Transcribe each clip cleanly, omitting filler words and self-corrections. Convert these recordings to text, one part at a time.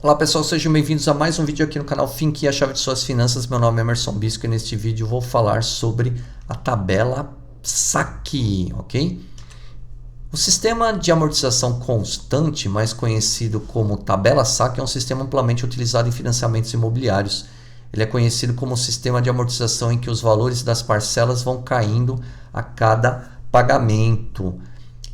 Olá pessoal, sejam bem-vindos a mais um vídeo aqui no canal Finque, a chave de suas finanças. Meu nome é Emerson Bisco e neste vídeo vou falar sobre a tabela SAC, ok? O sistema de amortização constante, mais conhecido como tabela SAC, é um sistema amplamente utilizado em financiamentos imobiliários. Ele é conhecido como o sistema de amortização em que os valores das parcelas vão caindo a cada pagamento.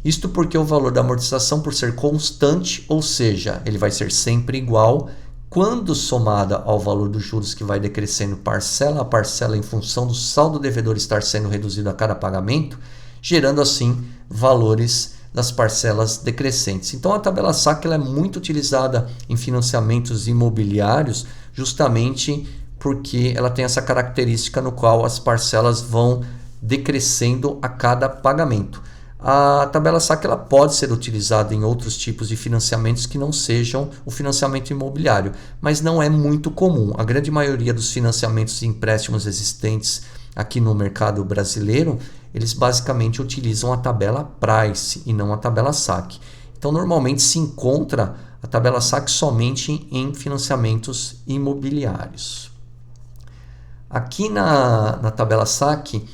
Isto porque o valor da amortização, por ser constante, ou seja, ele vai ser sempre igual, quando somada ao valor dos juros que vai decrescendo parcela a parcela em função do saldo devedor estar sendo reduzido a cada pagamento, gerando assim valores das parcelas decrescentes. Então a tabela SAC ela é muito utilizada em financiamentos imobiliários, justamente porque ela tem essa característica no qual as parcelas vão decrescendo a cada pagamento. A tabela SAC ela pode ser utilizada em outros tipos de financiamentos que não sejam o financiamento imobiliário, mas não é muito comum. A grande maioria dos financiamentos e empréstimos existentes aqui no mercado brasileiro, eles basicamente utilizam a tabela Price e não a tabela SAC. Então, normalmente se encontra a tabela SAC somente em financiamentos imobiliários. Aqui na tabela SAC,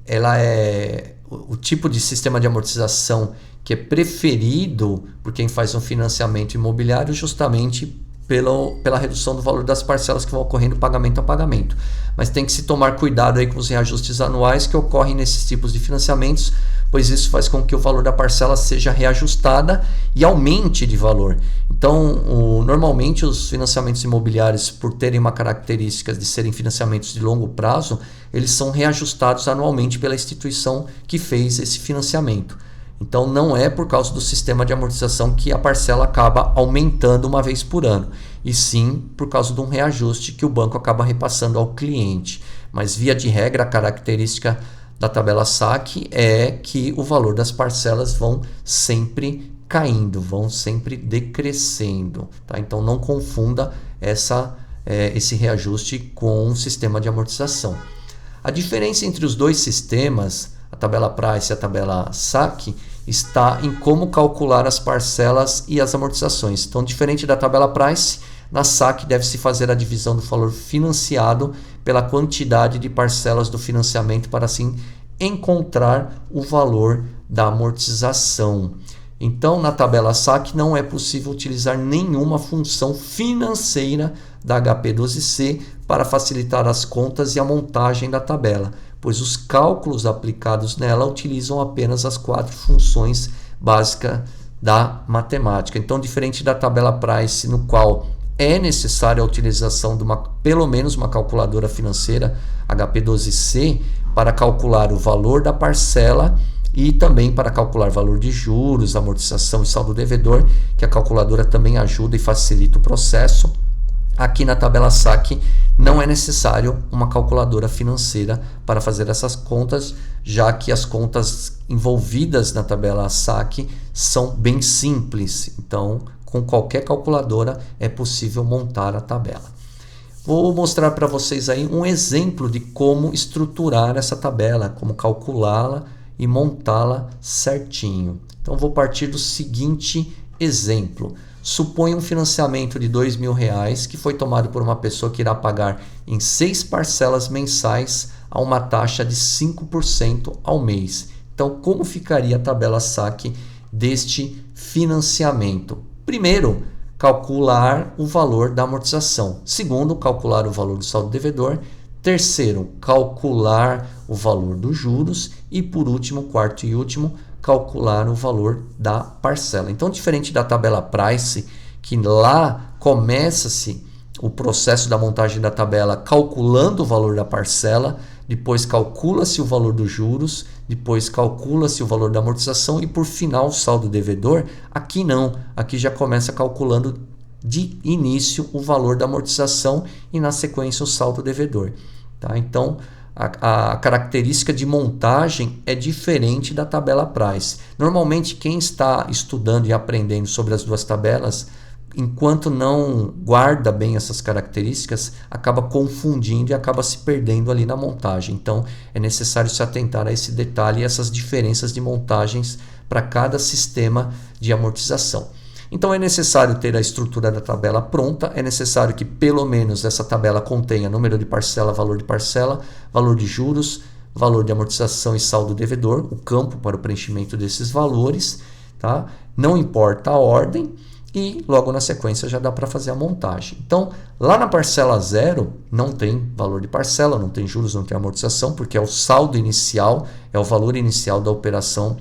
ela é o tipo de sistema de amortização que é preferido por quem faz um financiamento imobiliário justamente pela redução do valor das parcelas que vão ocorrendo pagamento a pagamento. Mas tem que se tomar cuidado aí com os reajustes anuais que ocorrem nesses tipos de financiamentos, pois isso faz com que o valor da parcela seja reajustada e aumente de valor. Então, normalmente os financiamentos imobiliários, por terem uma característica de serem financiamentos de longo prazo, eles são reajustados anualmente pela instituição que fez esse financiamento. Então, não é por causa do sistema de amortização que a parcela acaba aumentando uma vez por ano, e sim por causa de um reajuste que o banco acaba repassando ao cliente. Mas, via de regra, a característica da tabela SAC é que o valor das parcelas vão sempre caindo, vão sempre decrescendo. Tá? Então, não confunda esse reajuste com um sistema de amortização. A diferença entre os dois sistemas, a tabela Price e a tabela SAC, está em como calcular as parcelas e as amortizações. Então, diferente da tabela Price, na SAC deve-se fazer a divisão do valor financiado pela quantidade de parcelas do financiamento para assim encontrar o valor da amortização. Então, na tabela SAC não é possível utilizar nenhuma função financeira da HP12C para facilitar as contas e a montagem da tabela, pois os cálculos aplicados nela utilizam apenas as 4 funções básicas da matemática. Então, diferente da tabela Price, no qual é necessária a utilização de pelo menos uma calculadora financeira HP12C para calcular o valor da parcela e também para calcular valor de juros, amortização e saldo devedor, que a calculadora também ajuda e facilita o processo. Aqui na tabela SAC não é necessário uma calculadora financeira para fazer essas contas, já que as contas envolvidas na tabela SAC são bem simples. Então, com qualquer calculadora é possível montar a tabela. Vou mostrar para vocês aí um exemplo de como estruturar essa tabela, como calculá-la e montá-la certinho. Então, vou partir do seguinte exemplo. Suponha um financiamento de R$2.000 que foi tomado por uma pessoa que irá pagar em 6 parcelas mensais a uma taxa de 5% ao mês. Então, como ficaria a tabela SAC deste financiamento? Primeiro, calcular o valor da amortização. Segundo, calcular o valor do saldo devedor. Terceiro, calcular o valor dos juros. E por último, quarto e último, calcular o valor da parcela. Então, diferente da tabela Price, que lá começa-se o processo da montagem da tabela calculando o valor da parcela, depois calcula-se o valor dos juros, depois calcula-se o valor da amortização e por final o saldo devedor. Aqui não, aqui já começa calculando de início o valor da amortização e na sequência o saldo devedor. Tá? Então, a característica de montagem é diferente da tabela Price. Normalmente, quem está estudando e aprendendo sobre as duas tabelas, enquanto não guarda bem essas características, acaba confundindo e acaba se perdendo ali na montagem. Então, é necessário se atentar a esse detalhe e essas diferenças de montagens para cada sistema de amortização. Então é necessário ter a estrutura da tabela pronta, é necessário que pelo menos essa tabela contenha número de parcela, valor de juros, valor de amortização e saldo devedor, o campo para o preenchimento desses valores, tá? Não importa a ordem. E logo na sequência já dá para fazer a montagem. Então, lá na parcela 0, não tem valor de parcela, não tem juros, não tem amortização, porque é o saldo inicial, é o valor inicial da operação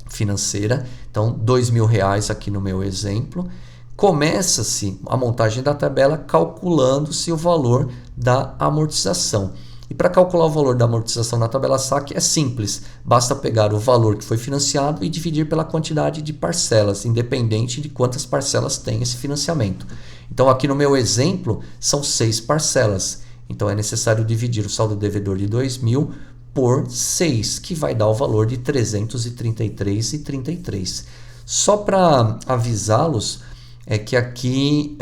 financeira. Então, R$2.000 aqui no meu exemplo. Começa-se a montagem da tabela calculando-se o valor da amortização. E para calcular o valor da amortização na tabela SAC é simples, basta pegar o valor que foi financiado e dividir pela quantidade de parcelas, independente de quantas parcelas tem esse financiamento. Então aqui no meu exemplo são 6 parcelas, então é necessário dividir o saldo devedor de 2.000 por 6, que vai dar o valor de 333,33. Só para avisá-los, é que aqui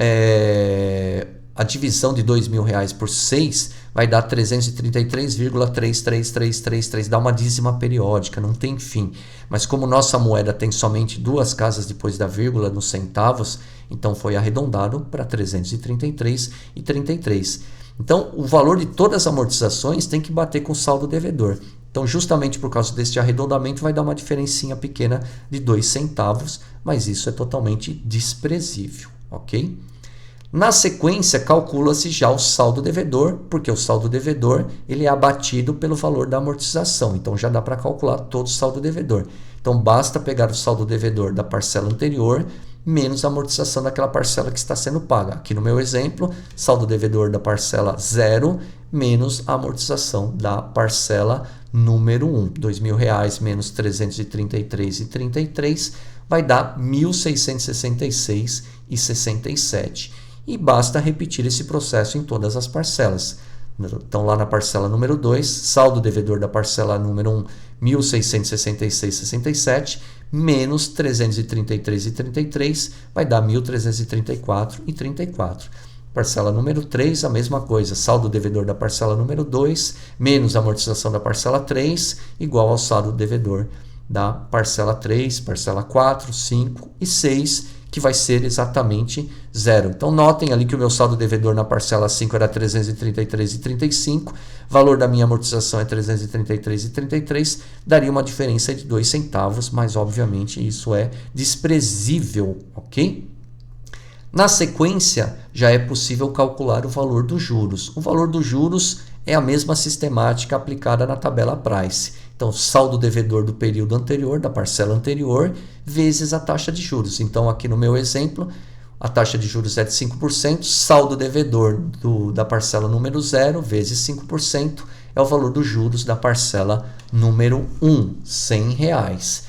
a divisão de R$2.000 por 6 vai dar 333,33333, dá uma dízima periódica, não tem fim. Mas como nossa moeda tem somente 2 casas depois da vírgula nos centavos, então foi arredondado para 333,33. Então o valor de todas as amortizações tem que bater com o saldo devedor. Então justamente por causa deste arredondamento vai dar uma diferencinha pequena de 2 centavos, mas isso é totalmente desprezível, ok? Na sequência, calcula-se já o saldo devedor, porque o saldo devedor ele é abatido pelo valor da amortização. Então, já dá para calcular todo o saldo devedor. Então, basta pegar o saldo devedor da parcela anterior, menos a amortização daquela parcela que está sendo paga. Aqui no meu exemplo, saldo devedor da parcela 0, menos a amortização da parcela número 1. R$2.000 menos 333,33 vai dar 1.666,67. E basta repetir esse processo em todas as parcelas. Então, lá na parcela número 2, saldo devedor da parcela número 1, 1.666,67, menos 333,33, vai dar 1.334,34. Parcela número 3, a mesma coisa, saldo devedor da parcela número 2, menos a amortização da parcela 3, igual ao saldo devedor da parcela 3, parcela 4, 5 e 6, que vai ser exatamente 0. Então, notem ali que o meu saldo devedor na parcela 5 era 333,35, valor da minha amortização é 333,33, daria uma diferença de 2 centavos, mas obviamente isso é desprezível, ok? Na sequência, já é possível calcular o valor dos juros. O valor dos juros é a mesma sistemática aplicada na tabela Price. Então, saldo devedor do período anterior, da parcela anterior, vezes a taxa de juros. Então, aqui no meu exemplo, a taxa de juros é de 5%, saldo devedor da parcela número 0, vezes 5%, é o valor dos juros da parcela número 1, R$100.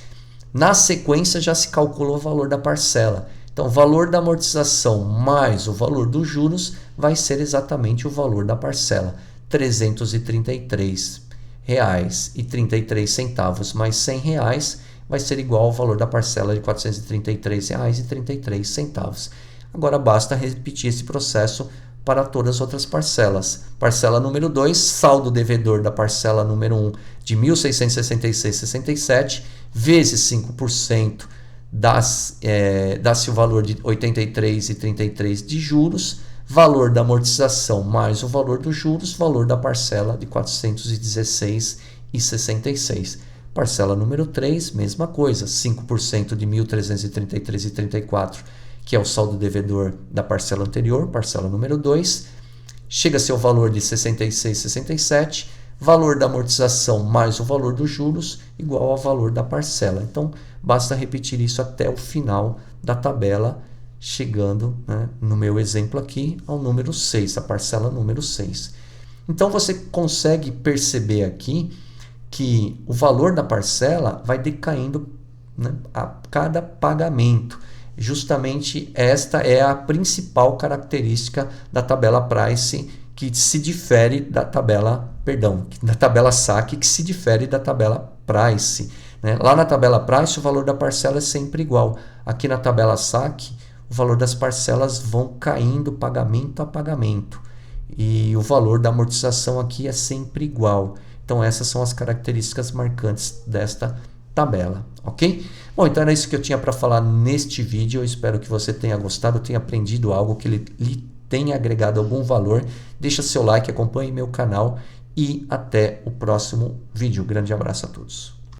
Na sequência, já se calcula o valor da parcela. Então, o valor da amortização mais o valor dos juros vai ser exatamente o valor da parcela, R$333,33 mais R$100 vai ser igual ao valor da parcela de R$433,33. Agora basta repetir esse processo para todas as outras parcelas. Parcela número 2, saldo devedor da parcela número 1 de 1.666,67 vezes 5%, dá-se o valor de 83,33 de juros, valor da amortização mais o valor dos juros, valor da parcela de 416,66. Parcela número 3, mesma coisa, 5% de 1.333,34, que é o saldo devedor da parcela anterior, parcela número 2, chega-se ao valor de 66,67, valor da amortização mais o valor dos juros, igual ao valor da parcela. Então, basta repetir isso até o final da tabela, chegando, né, no meu exemplo aqui, ao número 6, a parcela número 6. Então, você consegue perceber aqui que o valor da parcela vai decaindo, né, a cada pagamento. Justamente esta é a principal característica da tabela Price, que se difere da tabela SAC, que se difere da tabela Price, né? Lá na tabela Price o valor da parcela é sempre igual. Aqui na tabela SAC o valor das parcelas vão caindo pagamento a pagamento e o valor da amortização aqui é sempre igual. Então essas são as características marcantes desta tabela, ok? Bom, então era isso que eu tinha para falar neste vídeo. Eu espero que você tenha gostado, tenha aprendido algo, que ele lhe tenha agregado algum valor. Deixa seu like, acompanhe meu canal e até o próximo vídeo. Grande abraço a todos.